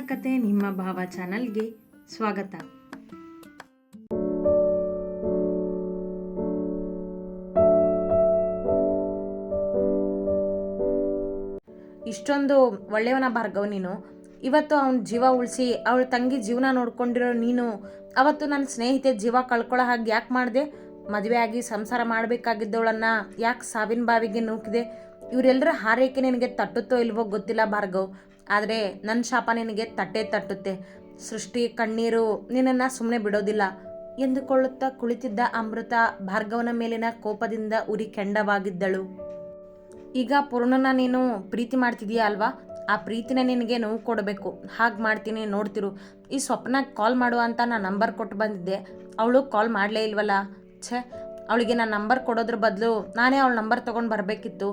ಕತೆ ನಿಮ್ಮ ಭಾವ ಚಾನಲ್ಗೆ ಸ್ವಾಗತ. ಇಷ್ಟೊಂದು ಒಳ್ಳೆಯವನ ಭಾರ್ಗವ್ ನೀನು. ಇವತ್ತು ಅವನ ಜೀವ ಉಳಿಸಿ ಅವಳ ತಂಗಿ ಜೀವನ ನೋಡ್ಕೊಂಡಿರೋ ನೀನು ಅವತ್ತು ನನ್ನ ಸ್ನೇಹಿತೆ ಜೀವ ಕಳ್ಕೊಳ್ಳೋ ಹಾಗೆ ಯಾಕೆ ಮಾಡಿದೆ? ಮದುವೆ ಆಗಿ ಸಂಸಾರ ಮಾಡಬೇಕಾಗಿದ್ದವಳನ್ನು ಯಾಕೆ ಸಾವಿನ ಬಾವಿಗೆ ನೂಕಿದೆ? ಇವರೆಲ್ಲರ ಹಾರೈಕೆ ನಿನಗೆ ತಟ್ಟುತ್ತೋ ಇಲ್ವೋ ಗೊತ್ತಿಲ್ಲ ಭಾರ್ಗವ್, ಆದರೆ ನನ್ನ ಶಾಪ ನಿನಗೆ ತಟ್ಟುತ್ತೆ. ಸೃಷ್ಟಿ ಕಣ್ಣೀರು ನಿನ್ನನ್ನು ಸುಮ್ಮನೆ ಬಿಡೋದಿಲ್ಲ ಎಂದುಕೊಳ್ಳುತ್ತಾ ಕುಳಿತಿದ್ದ ಅಮೃತ ಭಾರ್ಗವನ ಮೇಲಿನ ಕೋಪದಿಂದ ಉರಿ ಕೆಂಡವಾಗಿದ್ದಳು. ಈಗ ಪೂರ್ಣನ ನೀನು ಪ್ರೀತಿ ಮಾಡ್ತಿದೀಯ ಅಲ್ವಾ? ಆ ಪ್ರೀತಿನ ನಿನಗೆ ನೋವು ಕೊಡಬೇಕು. ಹಾಗೆ ಮಾಡ್ತೀನಿ, ನೋಡ್ತಿರು. ಈ ಸ್ವಪ್ನಾಗ ಕಾಲ್ ಮಾಡು ಅಂತ ನಾನು ನಂಬರ್ ಕೊಟ್ಟು ಬಂದಿದ್ದೆ, ಅವಳು ಕಾಲ್ ಮಾಡಲೇ ಇಲ್ವಲ್ಲ. ಅವಳಿಗೆ ನಾನು ನಂಬರ್ ಕೊಡೋದ್ರ ಬದಲು ನಾನೇ ಅವಳ ನಂಬರ್ ತೊಗೊಂಡು ಬರಬೇಕಿತ್ತು.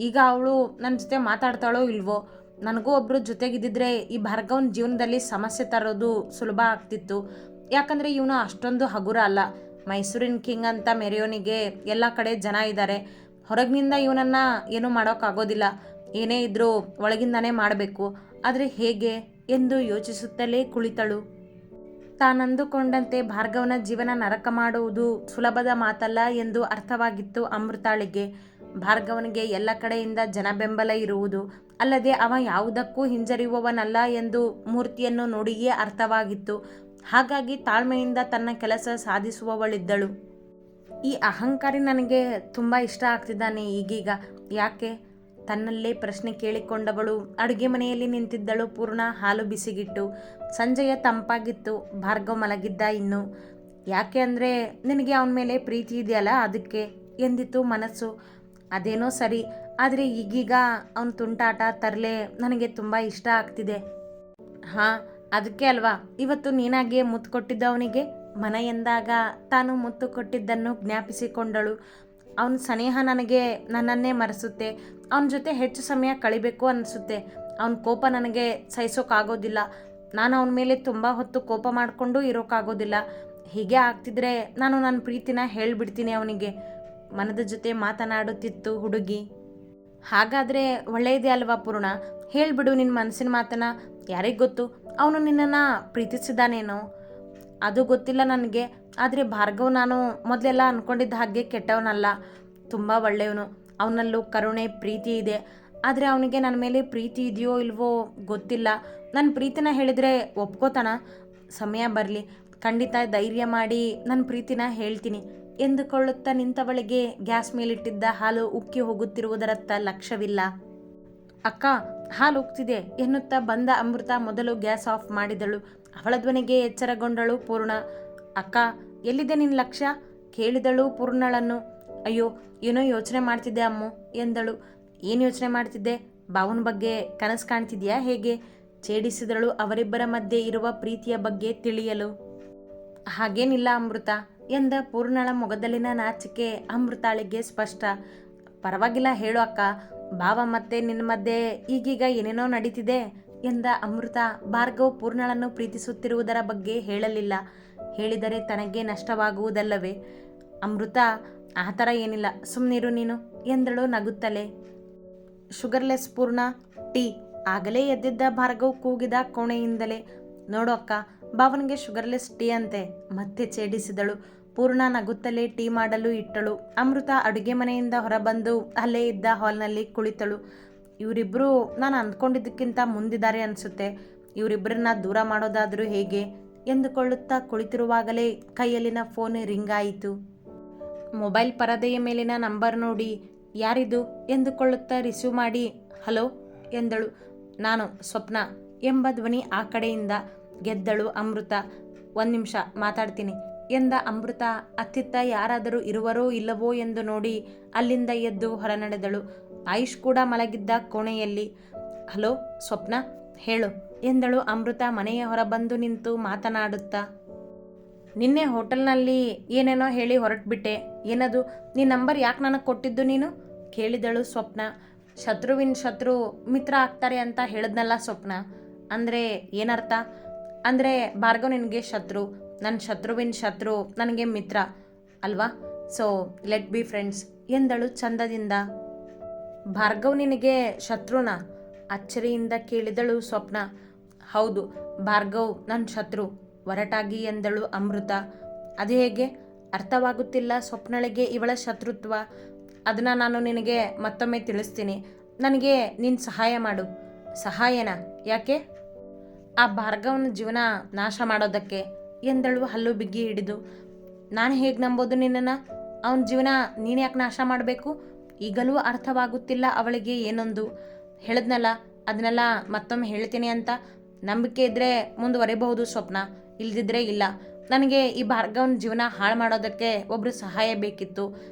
ಈಗ ಅವಳು ನನ್ನ ಜೊತೆ ಮಾತಾಡ್ತಾಳೋ ಇಲ್ವೋ? ನನಗೂ ಒಬ್ಬರು ಜೊತೆಗಿದ್ದಿದ್ರೆ ಈ ಭಾರ್ಗವನ ಜೀವನದಲ್ಲಿ ಸಮಸ್ಯೆ ತರೋದು ಸುಲಭ ಆಗ್ತಿತ್ತು. ಯಾಕಂದರೆ ಇವನು ಅಷ್ಟೊಂದು ಹಗುರ ಅಲ್ಲ. ಮೈಸೂರಿನ ಕಿಂಗ್ ಅಂತ ಮೆರೆಯೋನಿಗೆ ಎಲ್ಲ ಕಡೆ ಜನ ಇದ್ದಾರೆ. ಹೊರಗಿನಿಂದ ಇವನನ್ನು ಏನೂ ಮಾಡೋಕ್ಕಾಗೋದಿಲ್ಲ. ಏನೇ ಇದ್ದರೂ ಒಳಗಿಂದನೇ ಮಾಡಬೇಕು. ಆದರೆ ಹೇಗೆ ಎಂದು ಯೋಚಿಸುತ್ತಲೇ ಕುಳಿತಳು. ತಾನಂದುಕೊಂಡಂತೆ ಭಾರ್ಗವನ ಜೀವನ ನರಕ ಮಾಡುವುದು ಸುಲಭದ ಮಾತಲ್ಲ ಎಂದು ಅರ್ಥವಾಗಿತ್ತು ಅಮೃತಾಳಿಗೆ. ಭಾರ್ಗವನಿಗೆ ಎಲ್ಲ ಕಡೆಯಿಂದ ಜನ ಬೆಂಬಲ ಇರುವುದು ಅಲ್ಲದೆ ಅವ ಯಾವುದಕ್ಕೂ ಹಿಂಜರಿಯುವವನಲ್ಲ ಎಂದು ಮೂರ್ತಿಯನ್ನು ನೋಡಿಯೇ ಅರ್ಥವಾಗಿತ್ತು. ಹಾಗಾಗಿ ತಾಳ್ಮೆಯಿಂದ ತನ್ನ ಕೆಲಸ ಸಾಧಿಸುವವಳಿದ್ದಳು. ಈ ಅಹಂಕಾರಿ ನನಗೆ ತುಂಬ ಇಷ್ಟ ಆಗ್ತಿದ್ದಾನೆ ಈಗೀಗ. ಯಾಕೆ? ತನ್ನಲ್ಲೇ ಪ್ರಶ್ನೆ ಕೇಳಿಕೊಂಡವಳು ಅಡುಗೆ ಮನೆಯಲ್ಲಿ ನಿಂತಿದ್ದಳು ಪೂರ್ಣ ಹಾಲು ಬಿಸಿಗಿಟ್ಟು. ಸಂಜೆಯ ತಂಪಾಗಿತ್ತು. ಭಾರ್ಗವ್ ಮಲಗಿದ್ದ ಇನ್ನು. ಯಾಕೆ ಅಂದರೆ ನಿನಗೆ ಅವನ ಮೇಲೆ ಪ್ರೀತಿ ಇದೆಯಲ್ಲ ಅದಕ್ಕೆ ಎಂದಿತು ಮನಸ್ಸು. ಅದೇನೋ ಸರಿ, ಆದರೆ ಈಗೀಗ ಅವನ ತುಂಟಾಟ ತರಲೆ ನನಗೆ ತುಂಬ ಇಷ್ಟ ಆಗ್ತಿದೆ. ಹಾಂ, ಅದಕ್ಕೆ ಅಲ್ವಾ ಇವತ್ತು ನೀನಾಗಿಯೇ ಮುತ್ತು ಕೊಟ್ಟಿದ್ದ ಅವನಿಗೆ? ಮನ ಎಂದಾಗ ತಾನು ಮುತ್ತು ಕೊಟ್ಟಿದ್ದನ್ನು ಜ್ಞಾಪಿಸಿಕೊಂಡಳು. ಅವನ ಸ್ನೇಹ ನನಗೆ ನನ್ನನ್ನೇ ಮರೆಸುತ್ತೆ. ಅವನ ಜೊತೆ ಹೆಚ್ಚು ಸಮಯ ಕಳಿಬೇಕು ಅನಿಸುತ್ತೆ. ಅವನ ಕೋಪ ನನಗೆ ಸಹಿಸೋಕ್ಕಾಗೋದಿಲ್ಲ. ನಾನು ಅವನ ಮೇಲೆ ತುಂಬ ಹೊತ್ತು ಕೋಪ ಮಾಡಿಕೊಂಡು ಇರೋಕ್ಕಾಗೋದಿಲ್ಲ. ಹೀಗೆ ಆಗ್ತಿದ್ರೆ ನಾನು ನನ್ನ ಪ್ರೀತಿನ ಹೇಳಿಬಿಡ್ತೀನಿ ಅವನಿಗೆ. ಮನದ ಜೊತೆ ಮಾತನಾಡುತ್ತಿತ್ತು ಹುಡುಗಿ. ಹಾಗಾದರೆ ಒಳ್ಳೆಯದೇ ಅಲ್ವಾ ಪೂರ್ಣ? ಹೇಳಿಬಿಡು ನಿನ್ನ ಮನಸ್ಸಿನ ಮಾತನ್ನ. ಯಾರಿಗೆ ಗೊತ್ತು, ಅವನು ನಿನ್ನನ್ನು ಪ್ರೀತಿಸಿದಾನೇನೋ? ಅದು ಗೊತ್ತಿಲ್ಲ ನನಗೆ. ಆದರೆ ಭಾರ್ಗವ್ ನಾನು ಮೊದಲೆಲ್ಲ ಅಂದ್ಕೊಂಡಿದ್ದ ಹಾಗೆ ಕೆಟ್ಟವನಲ್ಲ. ತುಂಬ ಒಳ್ಳೆಯವನು. ಅವನಲ್ಲೂ ಕರುಣೆ ಪ್ರೀತಿ ಇದೆ. ಆದರೆ ಅವನಿಗೆ ನನ್ನ ಮೇಲೆ ಪ್ರೀತಿ ಇದೆಯೋ ಇಲ್ವೋ ಗೊತ್ತಿಲ್ಲ. ನನ್ನ ಪ್ರೀತಿನ ಹೇಳಿದರೆ ಒಪ್ಕೋತಾನ? ಸಮಯ ಬರಲಿ, ಖಂಡಿತ ಧೈರ್ಯ ಮಾಡಿ ನನ್ನ ಪ್ರೀತಿನ ಹೇಳ್ತೀನಿ ಎಂದುಕೊಳ್ಳುತ್ತಾ ನಿಂತವಳಿಗೆ ಗ್ಯಾಸ್ ಮೇಲಿಟ್ಟಿದ್ದ ಹಾಲು ಉಕ್ಕಿ ಹೋಗುತ್ತಿರುವುದರತ್ತ ಲಕ್ಷ್ಯವಿಲ್ಲ. ಅಕ್ಕ, ಹಾಲು ಉಕ್ತಿದೆ ಎನ್ನುತ್ತಾ ಬಂದ ಅಮೃತ ಮೊದಲು ಗ್ಯಾಸ್ ಆಫ್ ಮಾಡಿದಳು. ಅವಳ ಧ್ವನಿಗೆ ಎಚ್ಚರಗೊಂಡಳು ಪೂರ್ಣ. ಅಕ್ಕ, ಎಲ್ಲಿದೆ ನಿನ್ನ ಲಕ್ಷ್ಯ? ಕೇಳಿದಳು ಪೂರ್ಣಳನ್ನು. ಅಯ್ಯೋ, ಏನೋ ಯೋಚನೆ ಮಾಡ್ತಿದ್ದೆ ಅಮ್ಮು ಎಂದಳು. ಏನು ಯೋಚನೆ ಮಾಡ್ತಿದ್ದೆ? ಬಾವನ ಬಗ್ಗೆ ಕನಸು ಕಾಣ್ತಿದ್ಯಾ ಹೇಗೆ? ಛೇಡಿಸಿದಳು ಅವರಿಬ್ಬರ ಮಧ್ಯೆ ಇರುವ ಪ್ರೀತಿಯ ಬಗ್ಗೆ ತಿಳಿಯಲು. ಹಾಗೇನಿಲ್ಲ ಅಮೃತ ಎಂದ ಪೂರ್ಣಳ ಮೊಗದಲ್ಲಿನ ನಾಚಿಕೆ ಅಮೃತಾಳಿಗೆ ಸ್ಪಷ್ಟ. ಪರವಾಗಿಲ್ಲ ಹೇಳು ಅಕ್ಕ, ಭಾವ ಮತ್ತೆ ನಿನ್ನ ಮಧ್ಯೆ ಈಗೀಗ ಏನೇನೋ ನಡೀತಿದೆ ಎಂದ ಅಮೃತ. ಭಾರ್ಗವ್ ಪೂರ್ಣಳನ್ನು ಪ್ರೀತಿಸುತ್ತಿರುವುದರ ಬಗ್ಗೆ ಹೇಳಲಿಲ್ಲ. ಹೇಳಿದರೆ ತನಗೆ ನಷ್ಟವಾಗುವುದಲ್ಲವೇ? ಅಮೃತ, ಆ ಥರ ಏನಿಲ್ಲ, ಸುಮ್ಮನಿರು ನೀನು ಎಂದಳು ನಗುತ್ತಲೇ. ಶುಗರ್ಲೆಸ್ ಪೂರ್ಣ, ಟೀ. ಆಗಲೇ ಎದ್ದಿದ್ದ ಭಾರ್ಗವ್ ಕೂಗಿದ ಕೋಣೆಯಿಂದಲೇ. ನೋಡು ಅಕ್ಕ, ಭಾವನಿಗೆ ಶುಗರ್ಲೆಸ್ ಟೀ ಅಂತೆ ಮತ್ತೆ ಛೇಡಿಸಿದಳು. ಪೂರ್ಣ ನಗುತ್ತಲೇ ಟೀ ಮಾಡಲು ಇಟ್ಟಳು. ಅಮೃತ ಅಡುಗೆ ಮನೆಯಿಂದ ಹೊರಬಂದು ಅಲ್ಲೇ ಇದ್ದ ಹಾಲ್ನಲ್ಲಿ ಕುಳಿತಳು. ಇವರಿಬ್ಬರು ನಾನು ಅಂದ್ಕೊಂಡಿದ್ದಕ್ಕಿಂತ ಮುಂದಿದ್ದಾರೆ ಅನಿಸುತ್ತೆ. ಇವರಿಬ್ಬರನ್ನ ದೂರ ಮಾಡೋದಾದರೂ ಹೇಗೆ ಎಂದುಕೊಳ್ಳುತ್ತಾ ಕುಳಿತಿರುವಾಗಲೇ ಕೈಯಲ್ಲಿನ ಫೋನ್ ರಿಂಗ್ ಆಯಿತು. ಮೊಬೈಲ್ ಪರದೆಯ ಮೇಲಿನ ನಂಬರ್ ನೋಡಿ ಯಾರಿದು ಎಂದುಕೊಳ್ಳುತ್ತಾ ರಿಸೀವ್ ಮಾಡಿ ಹಲೋ ಎಂದಳು. ನಾನು ಸ್ವಪ್ನ ಎಂಬ ಧ್ವನಿ ಆ ಕಡೆಯಿಂದ. ಗೆದ್ದಳು ಅಮೃತ. ಒಂದು ನಿಮಿಷ ಮಾತಾಡ್ತೀನಿ ಎಂದ ಅಮೃತ ಅತ್ತಿತ್ತ ಯಾರಾದರೂ ಇರುವರೋ ಇಲ್ಲವೋ ಎಂದು ನೋಡಿ ಅಲ್ಲಿಂದ ಎದ್ದು ಹೊರನಡೆದಳು. ಆಯುಷ್ ಕೂಡ ಮಲಗಿದ್ದ ಕೋಣೆಯಲ್ಲಿ. ಹಲೋ ಸ್ವಪ್ನ, ಹೇಳು ಎಂದಳು ಅಮೃತ ಮನೆಯ ಹೊರಬಂದು ನಿಂತು ಮಾತನಾಡುತ್ತಾ. ನಿನ್ನೆ ಹೋಟೆಲ್ನಲ್ಲಿ ಏನೇನೋ ಹೇಳಿ ಹೊರಟ್ಬಿಟ್ಟೆ. ಏನದು? ನಿನ್ನ ನಂಬರ್ ಯಾಕೆ ನನಗೆ ಕೊಟ್ಟಿದ್ದು ನೀನು ಕೇಳಿದಳು ಸ್ವಪ್ನ. ಶತ್ರುವಿನ ಶತ್ರು ಮಿತ್ರ ಆಗ್ತಾರೆ ಅಂತ ಹೇಳಿದ್ನಲ್ಲ ಸ್ವಪ್ನ. ಅಂದರೆ ಏನರ್ಥ? ಅಂದರೆ ಭಾರ್ಗವ್ ನಿನಗೆ ಶತ್ರು, ನನ್ನ ಶತ್ರುವಿನ ಶತ್ರು ನನಗೆ ಮಿತ್ರ ಅಲ್ವಾ? ಸೊ ಲೆಟ್ ಬಿ ಫ್ರೆಂಡ್ಸ್ ಎಂದಳು ಚಂದದಿಂದ. ಭಾರ್ಗವ್ ನಿನಗೆ ಶತ್ರುನಾ? ಅಚ್ಚರಿಯಿಂದ ಕೇಳಿದಳು ಸ್ವಪ್ನ. ಹೌದು, ಭಾರ್ಗವ್ ನನ್ನ ಶತ್ರು ಒರಟಾಗಿ ಎಂದಳು ಅಮೃತ. ಅದು ಹೇಗೆ? ಅರ್ಥವಾಗುತ್ತಿಲ್ಲ ಸ್ವಪ್ನಳಿಗೆ ಇವಳ ಶತ್ರುತ್ವ. ಅದನ್ನು ನಾನು ನಿನಗೆ ಮತ್ತೊಮ್ಮೆ ತಿಳಿಸ್ತೀನಿ. ನನಗೆ ನೀನು ಸಹಾಯ ಮಾಡು. ಸಹಾಯನ? ಯಾಕೆ? ಆ ಭಾರ್ಗವನ ಜೀವನ ನಾಶ ಮಾಡೋದಕ್ಕೆ ಎಂದಳು ಹಲ್ಲು ಬಿಗ್ಗಿ ಹಿಡಿದು. ನಾನು ಹೇಗೆ ನಂಬೋದು ನಿನ್ನನ್ನು? ಅವನ ಜೀವನ ನೀನು ಯಾಕೆ ನಾಶ ಮಾಡಬೇಕು? ಈಗಲೂ ಅರ್ಥವಾಗುತ್ತಿಲ್ಲ ಅವಳಿಗೆ ಏನೊಂದು. ಹೇಳಿದ್ನಲ್ಲ, ಅದನ್ನೆಲ್ಲ ಮತ್ತೊಮ್ಮೆ ಹೇಳ್ತೀನಿ ಅಂತ. ನಂಬಿಕೆ ಇದ್ದರೆ ಮುಂದುವರಿಬಹುದು ಸ್ವಪ್ನ, ಇಲ್ದಿದ್ರೆ ಇಲ್ಲ. ನನಗೆ ಈ ಭಾರ್ಗವನ ಜೀವನ ಹಾಳು ಮಾಡೋದಕ್ಕೆ ಒಬ್ಬರು ಸಹಾಯ ಬೇಕಿತ್ತು.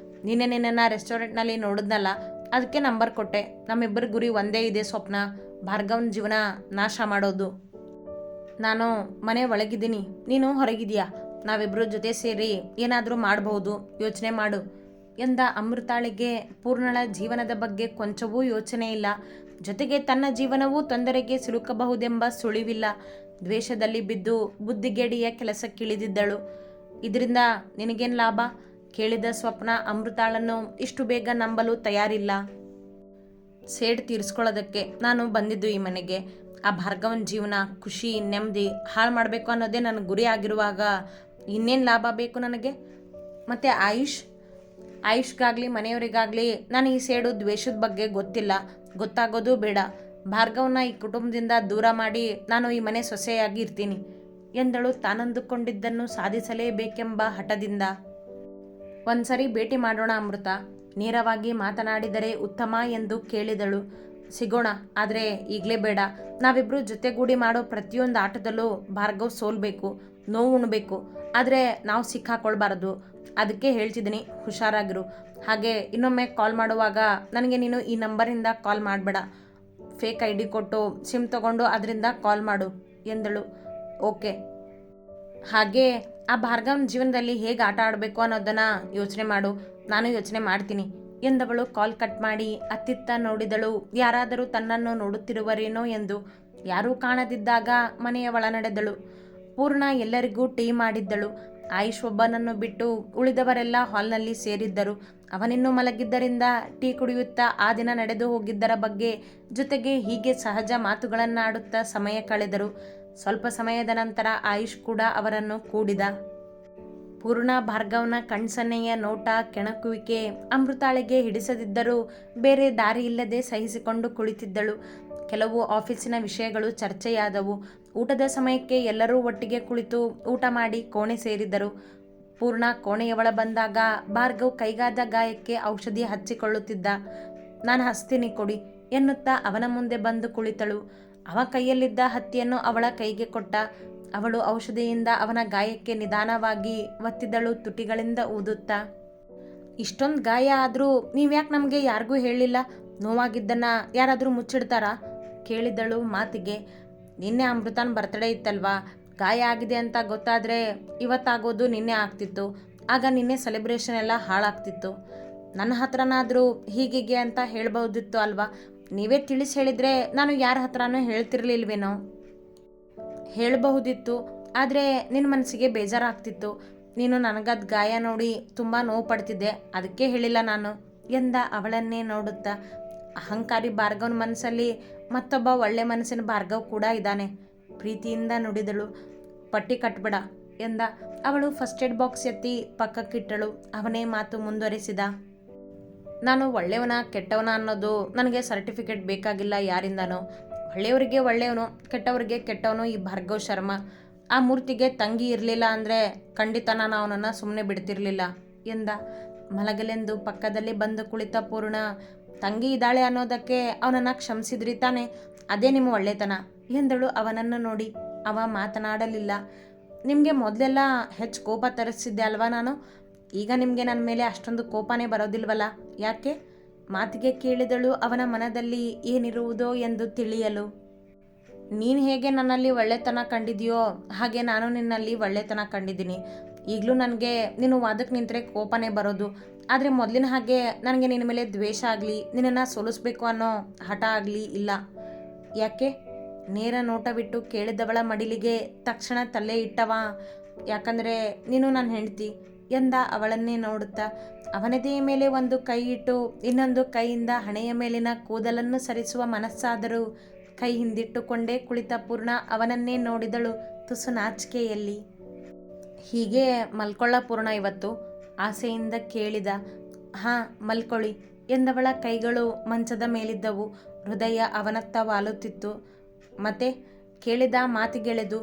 ನಿನ್ನೆ ನಿನ್ನನ್ನು ರೆಸ್ಟೋರೆಂಟ್ನಲ್ಲಿ ನೋಡಿದ್ನಲ್ಲ, ಅದಕ್ಕೆ ನಂಬರ್ ಕೊಟ್ಟೆ. ನಮ್ಮಿಬ್ಬರ ಗುರಿ ಒಂದೇ ಇದೆ ಸ್ವಪ್ನ, ಭಾರ್ಗವನ ಜೀವನ ನಾಶ ಮಾಡೋದು. ನಾನು ಮನೆ ಒಳಗಿದ್ದೀನಿ, ನೀನು ಹೊರಗಿದೆಯಾ. ನಾವಿಬ್ಬರು ಜೊತೆ ಸೇರಿ ಏನಾದರೂ ಮಾಡಬಹುದು, ಯೋಚನೆ ಮಾಡು ಎಂದ ಅಮೃತಾಳಿಗೆ ಪೂರ್ಣಳ ಜೀವನದ ಬಗ್ಗೆ ಕೊಂಚವೂ ಯೋಚನೆ ಇಲ್ಲ. ಜೊತೆಗೆ ತನ್ನ ಜೀವನವೂ ತೊಂದರೆಗೆ ಸಿಲುಕಬಹುದೆಂಬ ಸುಳಿವಿಲ್ಲ. ದ್ವೇಷದಲ್ಲಿ ಬಿದ್ದು ಬುದ್ಧಿಗೇಡಿಯ ಕೆಲಸಕ್ಕಿಳಿದಿದ್ದಳು. ಇದರಿಂದ ನಿನಗೇನು ಲಾಭ? ಕೇಳಿದ ಸ್ವಪ್ನ ಅಮೃತಾಳನ್ನು ಇಷ್ಟು ಬೇಗ ನಂಬಲು ತಯಾರಿಲ್ಲ. ಸೇಡ್ ತೀರಿಸ್ಕೊಳ್ಳೋದಕ್ಕೆ ನಾನು ಬಂದಿದ್ದು ಈ ಮನೆಗೆ. ಆ ಭಾರ್ಗವನ ಜೀವನ, ಖುಷಿ, ನೆಮ್ಮದಿ ಹಾಳು ಮಾಡಬೇಕು ಅನ್ನೋದೇ ನನ್ನ ಗುರಿ ಆಗಿರುವಾಗ ಇನ್ನೇನು ಲಾಭ ಬೇಕು ನನಗೆ? ಮತ್ತು ಆಯುಷ್ಗಾಗಲಿ ಮನೆಯವರಿಗಾಗಲಿ ನಾನು ಈ ಸೇಡು ದ್ವೇಷದ ಬಗ್ಗೆ ಗೊತ್ತಿಲ್ಲ, ಗೊತ್ತಾಗೋದು ಬೇಡ. ಭಾರ್ಗವನ ಈ ಕುಟುಂಬದಿಂದ ದೂರ ಮಾಡಿ ನಾನು ಈ ಮನೆ ಸೊಸೆಯಾಗಿ ಇರ್ತೀನಿ ಎಂದಳು ತಾನಂದುಕೊಂಡಿದ್ದನ್ನು ಸಾಧಿಸಲೇಬೇಕೆಂಬ ಹಠದಿಂದ. ಒಂದ್ಸರಿ ಭೇಟಿ ಮಾಡೋಣ ಅಮೃತ, ನೇರವಾಗಿ ಮಾತನಾಡಿದರೆ ಉತ್ತಮ ಎಂದು ಕೇಳಿದಳು. ಸಿಗೋಣ, ಆದರೆ ಈಗಲೇ ಬೇಡ. ನಾವಿಬ್ಬರು ಜೊತೆಗೂಡಿ ಮಾಡೋ ಪ್ರತಿಯೊಂದು ಆಟದಲ್ಲೂ ಭಾರ್ಗವ್ ಸೋಲ್ಬೇಕು, ನೋವು ಉಣ್ಬೇಕು. ಆದರೆ ನಾವು ಸಿಕ್ಕಾಕೊಳ್ಬಾರ್ದು. ಅದಕ್ಕೆ ಹೇಳ್ತಿದ್ದೀನಿ, ಹುಷಾರಾಗಿರು. ಹಾಗೆ ಇನ್ನೊಮ್ಮೆ ಕಾಲ್ ಮಾಡುವಾಗ ನನಗೆ ನೀನು ಈ ನಂಬರಿಂದ ಕಾಲ್ ಮಾಡಬೇಡ. ಫೇಕ್ ID ಕೊಟ್ಟು ಸಿಮ್ ತಗೊಂಡು ಅದರಿಂದ ಕಾಲ್ ಮಾಡು ಎಂದಳು. ಓಕೆ. ಹಾಗೆ ಆ ಭಾರ್ಗವನ ಜೀವನದಲ್ಲಿ ಹೇಗೆ ಆಟ ಆಡಬೇಕು ಅನ್ನೋದನ್ನು ಯೋಚನೆ ಮಾಡು, ನಾನು ಯೋಚನೆ ಮಾಡ್ತೀನಿ ಎಂದವಳು ಕಾಲ್ ಕಟ್ ಮಾಡಿ ಅತ್ತಿತ್ತ ನೋಡಿದಳು. ಯಾರಾದರೂ ತನ್ನನ್ನು ನೋಡುತ್ತಿರುವರೇನೋ ಎಂದು. ಯಾರೂ ಕಾಣದಿದ್ದಾಗ ಮನೆಯ ಒಳ ನಡೆದಳು. ಪೂರ್ಣ ಎಲ್ಲರಿಗೂ ಟೀ ಮಾಡಿದ್ದಳು. ಆಯುಷ್ ಒಬ್ಬನನ್ನು ಬಿಟ್ಟು ಉಳಿದವರೆಲ್ಲ ಹಾಲ್ನಲ್ಲಿ ಸೇರಿದ್ದರು. ಅವನಿನ್ನೂ ಮಲಗಿದ್ದರಿಂದ ಟೀ ಕುಡಿಯುತ್ತಾ ಆ ದಿನ ನಡೆದು ಹೋಗಿದ್ದರ ಬಗ್ಗೆ, ಜೊತೆಗೆ ಹೀಗೆ ಸಹಜ ಮಾತುಗಳನ್ನಾಡುತ್ತಾ ಸಮಯ ಕಳೆದರು. ಸ್ವಲ್ಪ ಸಮಯದ ನಂತರ ಆಯುಷ್ ಕೂಡ ಅವರನ್ನು ಕೂಡಿದ. ಪೂರ್ಣ ಭಾರ್ಗವನ ಕಣ್ಸನ್ನೆಯ ನೋಟ, ಕೆಣಕುವಿಕೆ ಅಮೃತಾಳಿಗೆ ಹಿಡಿಸದಿದ್ದರೂ ಬೇರೆ ದಾರಿ ಇಲ್ಲದೆ ಸಹಿಸಿಕೊಂಡು ಕುಳಿತಿದ್ದಳು. ಕೆಲವು ಆಫೀಸಿನ ವಿಷಯಗಳು ಚರ್ಚೆಯಾದವು. ಊಟದ ಸಮಯಕ್ಕೆ ಎಲ್ಲರೂ ಒಟ್ಟಿಗೆ ಕುಳಿತು ಊಟ ಮಾಡಿ ಕೋಣೆ ಸೇರಿದರು. ಪೂರ್ಣ ಕೋಣೆಯವಳ ಬಂದಾಗ ಭಾರ್ಗವ್ ಕೈಗಾದ ಗಾಯಕ್ಕೆ ಔಷಧಿ ಹಚ್ಚಿಕೊಳ್ಳುತ್ತಿದ್ದ. ನಾನು ಹಚ್ತೀನಿ ಕೊಡಿ ಎನ್ನುತ್ತಾ ಅವನ ಮುಂದೆ ಬಂದು ಕುಳಿತಳು. ಅವ ಕೈಯಲ್ಲಿದ್ದ ಹತ್ತಿಯನ್ನು ಅವಳ ಕೈಗೆ ಕೊಟ್ಟ. ಅವಳು ಔಷಧಿಯಿಂದ ಅವನ ಗಾಯಕ್ಕೆ ನಿಧಾನವಾಗಿ ಒತ್ತಿದಳು, ತುಟಿಗಳಿಂದ ಊದುತ್ತಾ. ಇಷ್ಟೊಂದು ಗಾಯ ಆದರೂ ನೀವ್ಯಾಕೆ ನಮಗೆ ಯಾರಿಗೂ ಹೇಳಿಲ್ಲ? ನೋವಾಗಿದ್ದನ್ನು ಯಾರಾದರೂ ಮುಚ್ಚಿಡ್ತಾರಾ? ಕೇಳಿದಳು ಮಾತಿಗೆ. ನಿನ್ನೆ ಅಮೃತನ ಬರ್ತಡೇ ಇತ್ತಲ್ವಾ, ಗಾಯ ಆಗಿದೆ ಅಂತ ಗೊತ್ತಾದರೆ ಇವತ್ತಾಗೋದು ನಿನ್ನೆ ಆಗ್ತಿತ್ತು. ಆಗ ನಿನ್ನೆ ಸೆಲೆಬ್ರೇಷನ್ ಎಲ್ಲ ಹಾಳಾಗ್ತಿತ್ತು. ನನ್ನ ಹತ್ರನಾದರೂ ಹೀಗೀಗೆ ಅಂತ ಹೇಳ್ಬೋದಿತ್ತು ಅಲ್ವಾ? ನೀವೇ ತಿಳಿಸಿ ಹೇಳಿದರೆ ನಾನು ಯಾರ ಹತ್ರನೂ ಹೇಳ್ತಿರ್ಲಿಲ್ವೇನೋ? ಹೇಳಬಹುದಿತ್ತು, ಆದರೆ ನಿನ್ನ ಮನಸ್ಸಿಗೆ ಬೇಜಾರಾಗ್ತಿತ್ತು. ನೀನು ನನಗದು ಗಾಯ ನೋಡಿ ತುಂಬ ನೋವು ಪಡ್ತಿದ್ದೆ, ಅದಕ್ಕೆ ಹೇಳಿಲ್ಲ ನಾನು ಎಂದ ಅವಳನ್ನೇ ನೋಡುತ್ತಾ. ಅಹಂಕಾರಿ ಭಾರ್ಗವನ ಮನಸ್ಸಲ್ಲಿ ಮತ್ತೊಬ್ಬ ಒಳ್ಳೆ ಮನಸ್ಸಿನ ಭಾರ್ಗವ್ ಕೂಡ ಇದ್ದಾನೆ, ಪ್ರೀತಿಯಿಂದ ನುಡಿದಳು. ಪಟ್ಟಿ ಕಟ್ಬೇಡ ಎಂದ. ಅವಳು ಫಸ್ಟ್ ಏಡ್ ಬಾಕ್ಸ್ ಎತ್ತಿ ಪಕ್ಕಕ್ಕಿಟ್ಟಳು. ಅವನೇ ಮಾತು ಮುಂದುವರಿಸಿದ. ನಾನು ಒಳ್ಳೆಯವನ ಕೆಟ್ಟವನ ಅನ್ನೋದು ನನಗೆ ಸರ್ಟಿಫಿಕೇಟ್ ಬೇಕಾಗಿಲ್ಲ ಯಾರಿಂದನೋ. ಒಳ್ಳೆಯವರಿಗೆ ಒಳ್ಳೆಯವನು, ಕೆಟ್ಟವರಿಗೆ ಕೆಟ್ಟವನು ಈ ಭಾರ್ಗವ್ ಶರ್ಮಾ. ಆ ಮೂರ್ತಿಗೆ ತಂಗಿ ಇರಲಿಲ್ಲ ಅಂದರೆ ಖಂಡಿತ ನಾನು ಅವನನ್ನು ಸುಮ್ಮನೆ ಬಿಡ್ತಿರ್ಲಿಲ್ಲ ಎಂದ. ಮಲಗಲೆಂದು ಪಕ್ಕದಲ್ಲಿ ಬಂದು ಕುಳಿತ ಪೂರ್ಣ, ತಂಗಿ ಇದ್ದಾಳೆ ಅನ್ನೋದಕ್ಕೆ ಅವನನ್ನು ಕ್ಷಮಿಸಿದ್ರಿ ತಾನೆ, ಅದೇ ನಿಮ್ಮ ಒಳ್ಳೆತನ ಎಂದಳು ಅವನನ್ನು ನೋಡಿ. ಅವ ಮಾತನಾಡಲಿಲ್ಲ. ನಿಮಗೆ ಮೊದಲೆಲ್ಲ ಹೆಚ್ಚು ಕೋಪ ತರಿಸಿದ್ದೆ ಅಲ್ವಾ ನಾನು? ಈಗ ನಿಮಗೆ ನನ್ನ ಮೇಲೆ ಅಷ್ಟೊಂದು ಕೋಪನೇ ಬರೋದಿಲ್ವಲ್ಲ, ಯಾಕೆ? ಮಾತಿಗೆ ಕೇಳಿದಳು, ಅವನ ಮನದಲ್ಲಿ ಏನಿರುವುದೋ ಎಂದು ತಿಳಿಯಲು. ನೀನು ಹೇಗೆ ನನ್ನಲ್ಲಿ ಒಳ್ಳೆತನ ಕಂಡಿದೆಯೋ ಹಾಗೆ ನಾನು ನಿನ್ನಲ್ಲಿ ಒಳ್ಳೆತನ ಕಂಡಿದ್ದೀನಿ. ಈಗಲೂ ನನಗೆ ನೀನು ವಾದಕ್ಕೆ ನಿಂತರೆ ಕೋಪನೇ ಬರೋದು. ಆದರೆ ಮೊದಲಿನ ಹಾಗೆ ನನಗೆ ನಿನ್ನ ಮೇಲೆ ದ್ವೇಷ ಆಗಲಿ, ನಿನ್ನನ್ನು ಸೋಲಿಸ್ಬೇಕು ಅನ್ನೋ ಹಠ ಆಗಲಿ ಇಲ್ಲ. ಯಾಕೆ? ನೇರ ನೋಟವಿಟ್ಟು ಕೇಳಿದವಳ ಮಡಿಲಿಗೆ ತಕ್ಷಣ ತಲೆ ಇಟ್ಟವ. ಯಾಕಂದರೆ ನೀನು ನನ್ನ ಹೆಂಡತಿ ಎಂದ ಅವಳನ್ನೇ ನೋಡುತ್ತಾ. ಅವನದೆಯ ಮೇಲೆ ಒಂದು ಕೈ ಇಟ್ಟು ಇನ್ನೊಂದು ಕೈಯಿಂದ ಹಣೆಯ ಮೇಲಿನ ಕೂದಲನ್ನು ಸರಿಸುವ ಮನಸ್ಸಾದರೂ ಕೈ ಹಿಂದಿಟ್ಟುಕೊಂಡೇ ಕುಳಿತ ಪೂರ್ಣ ಅವನನ್ನೇ ನೋಡಿದಳು ತುಸು ನಾಚಿಕೆಯಲ್ಲಿ. ಹೀಗೆ ಮಲ್ಕೊಳ್ಳ ಪೂರ್ಣ ಇವತ್ತು, ಆಸೆಯಿಂದ ಕೇಳಿದ. ಹಾಂ ಮಲ್ಕೊಳ್ಳಿ ಎಂದವಳ ಕೈಗಳು ಮಂಚದ ಮೇಲಿದ್ದವು. ಹೃದಯ ಅವನತ್ತ ವಾಲುತ್ತಿತ್ತು. ಮತ್ತೆ ಕೇಳಿದ ಮಾತಿಗೆಳೆದು,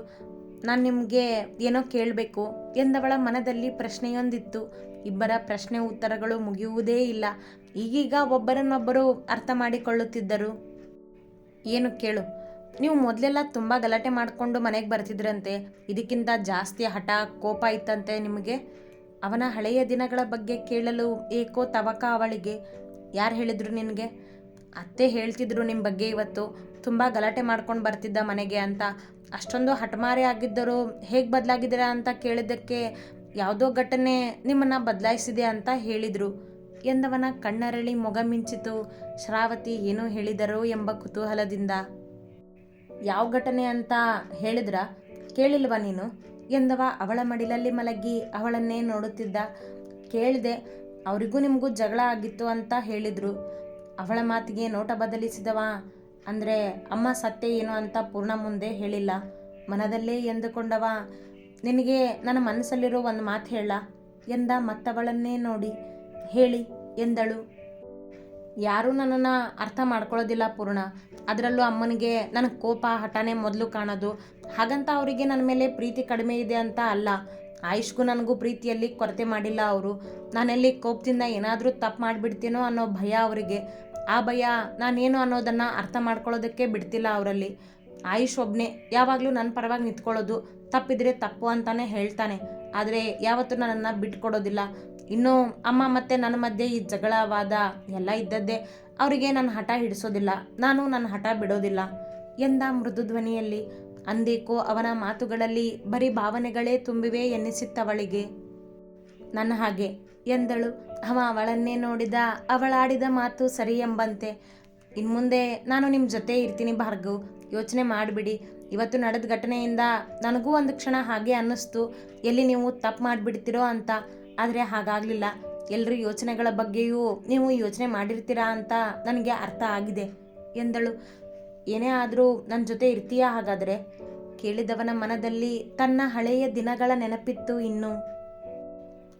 ನಾನು ನಿಮಗೆ ಏನೋ ಕೇಳಬೇಕು ಎಂದವಳ ಮನದಲ್ಲಿ ಪ್ರಶ್ನೆಯೊಂದಿತ್ತು. ಇಬ್ಬರ ಪ್ರಶ್ನೆ ಉತ್ತರಗಳು ಮುಗಿಯುವುದೇ ಇಲ್ಲ. ಈಗೀಗ ಒಬ್ಬರನ್ನೊಬ್ಬರು ಅರ್ಥ ಮಾಡಿಕೊಳ್ಳುತ್ತಿದ್ದರು. ಏನು ಕೇಳು. ನೀವು ಮೊದಲೆಲ್ಲ ತುಂಬ ಗಲಾಟೆ ಮಾಡಿಕೊಂಡು ಮನೆಗೆ ಬರ್ತಿದ್ರಂತೆ, ಇದಕ್ಕಿಂತ ಜಾಸ್ತಿ ಹಠ ಕೋಪ ಇತ್ತಂತೆ ನಿಮಗೆ? ಅವನ ಹಳೆಯ ದಿನಗಳ ಬಗ್ಗೆ ಕೇಳಲು ಏಕೋ ತವಕ ಅವಳಿಗೆ. ಯಾರು ಹೇಳಿದ್ರು ನಿನಗೆ? ಅತ್ತೆ ಹೇಳ್ತಿದ್ರು ನಿಮ್ಮ ಬಗ್ಗೆ ಇವತ್ತು, ತುಂಬ ಗಲಾಟೆ ಮಾಡ್ಕೊಂಡು ಬರ್ತಿದ್ದ ಮನೆಗೆ ಅಂತ. ಅಷ್ಟೊಂದು ಹಠಮಾರಿ ಆಗಿದ್ದರು ಹೇಗೆ ಬದಲಾಗಿದ್ದೀರಾ ಅಂತ ಕೇಳಿದ್ದಕ್ಕೆ ಯಾವುದೋ ಘಟನೆ ನಿಮ್ಮನ್ನು ಬದಲಾಯಿಸಿದೆ ಅಂತ ಹೇಳಿದರು ಎಂದವನ ಕಣ್ಣರಳಿ ಮೊಗ ಮಿಂಚಿತು. ಶ್ರಾವತಿ ಏನೋ ಹೇಳಿದರೋ ಎಂಬ ಕುತೂಹಲದಿಂದ. ಯಾವ ಘಟನೆ ಅಂತ ಹೇಳಿದ್ರ? ಕೇಳಿಲ್ವಾ ನೀನು ಎಂದವ ಅವಳ ಮಡಿಲಲ್ಲಿ ಮಲಗಿ ಅವಳನ್ನೇ ನೋಡುತ್ತಿದ್ದ. ಕೇಳಿದೆ, ಅವರಿಗೂ ನಿಮಗೂ ಜಗಳ ಆಗಿತ್ತು ಅಂತ ಹೇಳಿದರು. ಅವಳ ಮಾತಿಗೆ ನೋಟ ಬದಲಿಸಿದವ. ಅಂದರೆ ಅಮ್ಮ ಸತ್ಯ ಏನು ಅಂತ ಪೂರ್ಣ ಮುಂದೆ ಹೇಳಿಲ್ಲ. ಮನದಲ್ಲೇ ಎಂದುಕೊಂಡವ. ನಿನಗೆ ನನ್ನ ಮನಸ್ಸಲ್ಲಿರೋ ಒಂದು ಮಾತು ಹೇಳ ಎಂದ ಮತ್ತವಳನ್ನೇ ನೋಡಿ. ಹೇಳಿ ಎಂದಳು. ಯಾರೂ ನನ್ನನ್ನು ಅರ್ಥ ಮಾಡ್ಕೊಳ್ಳೋದಿಲ್ಲ ಪೂರ್ಣ. ಅದರಲ್ಲೂ ಅಮ್ಮನಿಗೆ ನನಗೆ ಕೋಪ ಹಠನೇ ಮೊದಲು ಕಾಣೋದು. ಹಾಗಂತ ಅವರಿಗೆ ನನ್ನ ಮೇಲೆ ಪ್ರೀತಿ ಕಡಿಮೆ ಇದೆ ಅಂತ ಅಲ್ಲ. ಆಯುಷ್ಗೂ ನನಗೂ ಪ್ರೀತಿಯಲ್ಲಿ ಕೊರತೆ ಮಾಡಿಲ್ಲ ಅವರು. ನಾನೆಲ್ಲಿ ಕೋಪದಿಂದ ಏನಾದರೂ ತಪ್ಪು ಮಾಡಿಬಿಡ್ತೀನೋ ಅನ್ನೋ ಭಯ ಅವರಿಗೆ. ಆ ಭಯ ನಾನೇನು ಅನ್ನೋದನ್ನು ಅರ್ಥ ಮಾಡ್ಕೊಳ್ಳೋದಕ್ಕೆ ಬಿಡ್ತಿಲ್ಲ ಅವರಲ್ಲಿ. ಆಯುಷ್ ಒಬ್ಬನೇ ಯಾವಾಗಲೂ ನನ್ನ ಪರವಾಗಿ ನಿಂತ್ಕೊಳ್ಳೋದು. ತಪ್ಪಿದ್ರೆ ತಪ್ಪು ಅಂತಾನೆ ಹೇಳ್ತಾನೆ, ಆದರೆ ಯಾವತ್ತೂ ನನ್ನನ್ನು ಬಿಟ್ಕೊಡೋದಿಲ್ಲ. ಇನ್ನು ಅಮ್ಮ ಮತ್ತು ನನ್ನ ಮಧ್ಯೆ ಈ ಜಗಳ ವಾದ ಎಲ್ಲ ಇದ್ದದ್ದೇ. ಅವರಿಗೆ ನನ್ನ ಹಠ ಹಿಡಿಸೋದಿಲ್ಲ, ನಾನು ನನ್ನ ಹಠ ಬಿಡೋದಿಲ್ಲ ಎಂದ ಮೃದು ಧ್ವನಿಯಲ್ಲಿ. ಅಂದೇಕೋ ಅವನ ಮಾತುಗಳಲ್ಲಿ ಬರೀ ಭಾವನೆಗಳೇ ತುಂಬಿವೆ ಎನ್ನಿಸಿತ್ತವಳಿಗೆ. ನನ್ನ ಹಾಗೆ ಎಂದಳು. ಅವ ಅವಳನ್ನೇ ನೋಡಿದ. ಅವಳಾಡಿದ ಮಾತು ಸರಿ ಎಂಬಂತೆ. ಇನ್ಮುಂದೆ ನಾನು ನಿಮ್ಮ ಜೊತೆ ಇರ್ತೀನಿ ಭಾರ್ಗವ್, ಯೋಚನೆ ಮಾಡಿಬಿಡಿ. ಇವತ್ತು ನಡೆದ ಘಟನೆಯಿಂದ ನನಗೂ ಒಂದು ಕ್ಷಣ ಹಾಗೆ ಅನ್ನಿಸ್ತು, ಎಲ್ಲಿ ನೀವು ತಪ್ಪು ಮಾಡಿಬಿಡ್ತೀರೋ ಅಂತ. ಆದರೆ ಹಾಗಾಗಲಿಲ್ಲ. ಎಲ್ಲರ ಯೋಚನೆಗಳ ಬಗ್ಗೆಯೂ ನೀವು ಯೋಚನೆ ಮಾಡಿರ್ತೀರಾ ಅಂತ ನನಗೆ ಅರ್ಥ ಆಗಿದೆ ಎಂದಳು. ಏನೇ ಆದರೂ ನನ್ನ ಜೊತೆ ಇರ್ತೀಯಾ ಹಾಗಾದರೆ? ಕೇಳಿದವನ ಮನದಲ್ಲಿ ತನ್ನ ಹಳೆಯ ದಿನಗಳ ನೆನಪಿತ್ತು ಇನ್ನೂ.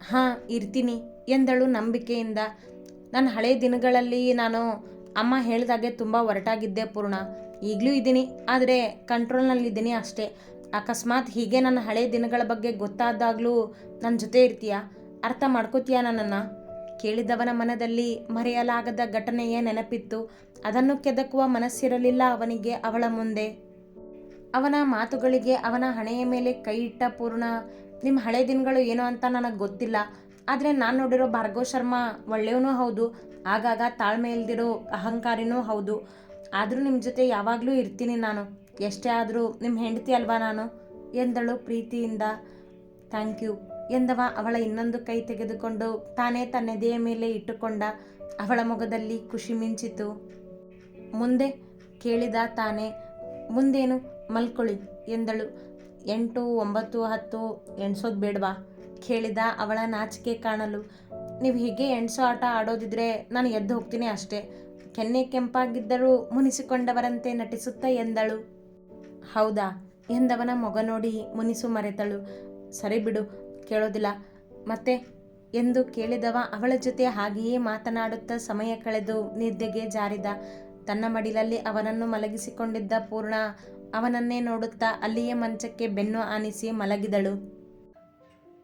ಹಾಂ ಇರ್ತೀನಿ ಎಂದಳು ನಂಬಿಕೆಯಿಂದ. ನನ್ನ ಹಳೆಯ ದಿನಗಳಲ್ಲಿ ನಾನು ಅಮ್ಮ ಹೇಳಿದಾಗೆ ತುಂಬ ಹೊರಟಾಗಿದ್ದೆ ಪೂರ್ಣ. ಈಗಲೂ ಇದ್ದೀನಿ, ಆದರೆ ಕಂಟ್ರೋಲ್ನಲ್ಲಿದ್ದೀನಿ ಅಷ್ಟೇ. ಅಕಸ್ಮಾತ್ ಹೀಗೆ ನನ್ನ ಹಳೆಯ ದಿನಗಳ ಬಗ್ಗೆ ಗೊತ್ತಾದಾಗಲೂ ನನ್ನ ಜೊತೆ ಇರ್ತೀಯಾ? ಅರ್ಥ ಮಾಡ್ಕೋತೀಯಾ ನನ್ನನ್ನು? ಕೇಳಿದವನ ಮನದಲ್ಲಿ ಮರೆಯಲಾಗದ ಘಟನೆಯೇ ನೆನಪಿತ್ತು. ಅದನ್ನು ಕೆದಕುವ ಮನಸ್ಸಿರಲಿಲ್ಲ ಅವನಿಗೆ ಅವಳ ಮುಂದೆ. ಅವನ ಮಾತುಗಳಿಗೆ ಅವನ ಹಣೆಯ ಮೇಲೆ ಕೈ ಇಟ್ಟ ಪೂರ್ಣ. ನಿಮ್ಮ ಹಳೆ ದಿನಗಳು ಏನೋ ಅಂತ ನನಗೆ ಗೊತ್ತಿಲ್ಲ, ಆದರೆ ನಾನು ನೋಡಿರೋ ಭಾರ್ಗವ್ ಶರ್ಮಾ ಒಳ್ಳೆಯವನೂ ಹೌದು, ಆಗಾಗ ತಾಳ್ಮೆ ಇಲ್ದಿರೋ ಅಹಂಕಾರಿನೂ ಹೌದು. ಆದರೂ ನಿಮ್ಮ ಜೊತೆ ಯಾವಾಗಲೂ ಇರ್ತೀನಿ ನಾನು, ಎಷ್ಟೇ ಆದರೂ ನಿಮ್ಮ ಹೆಂಡತಿ ಅಲ್ವಾ ನಾನು ಎಂದಳು ಪ್ರೀತಿಯಿಂದ. ಥ್ಯಾಂಕ್ ಯು ಎಂದವ ಅವಳ ಇನ್ನೊಂದು ಕೈ ತೆಗೆದುಕೊಂಡು ತಾನೇ ತನ್ನೆದೆಯ ಮೇಲೆ ಇಟ್ಟುಕೊಂಡ. ಅವಳ ಮೊಗದಲ್ಲಿ ಖುಷಿ ಮಿಂಚಿತು. ಮುಂದೆ ಕೇಳಿದ ತಾನೇ. ಮುಂದೇನು? ಮಲ್ಕೊಳ್ಳಿ ಎಂದಳು. 8, 9, 10 ಎಣ್ಸೋದು ಬೇಡವಾ ಕೇಳಿದ ಅವಳ ನಾಚಿಕೆ ಕಾಣಲು. ನೀವು ಹೀಗೆ ಎಣ್ಸೋ ಆಟ ಆಡೋದಿದ್ರೆ ನಾನು ಎದ್ದು ಹೋಗ್ತೀನಿ ಅಷ್ಟೇ, ಕೆನ್ನೆ ಕೆಂಪಾಗಿದ್ದರೂ ಮುನಿಸಿಕೊಂಡವರಂತೆ ನಟಿಸುತ್ತಾ ಎಂದಳು. ಹೌದಾ ಎಂದವನ ಮೊಗ ನೋಡಿ ಮುನಿಸು ಮರೆತಳು. ಸರಿ ಬಿಡು, ಕೇಳೋದಿಲ್ಲ ಮತ್ತೆ ಎಂದು ಕೇಳಿದವ ಅವಳ ಜೊತೆ ಹಾಗೆಯೇ ಮಾತನಾಡುತ್ತಾ ಸಮಯ ಕಳೆದು ನಿದ್ದೆಗೆ ಜಾರಿದ. ತನ್ನ ಮಡಿಲಲ್ಲಿ ಅವನನ್ನು ಮಲಗಿಸಿಕೊಂಡಿದ್ದ ಪೂರ್ಣ ಅವನನ್ನೇ ನೋಡುತ್ತಾ ಅಲ್ಲಿಯೇ ಮಂಚಕ್ಕೆ ಬೆನ್ನು ಆನಿಸಿ ಮಲಗಿದಳು.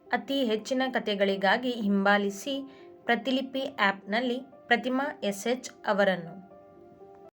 ಅತಿ ಹೆಚ್ಚಿನ ಕಥೆಗಳಿಗಾಗಿ ಹಿಂಬಾಲಿಸಿ ಪ್ರತಿಲಿಪಿ ಆ್ಯಪ್ನಲ್ಲಿ ಪ್ರತಿಮಾ SH ಅವರನ್ನು.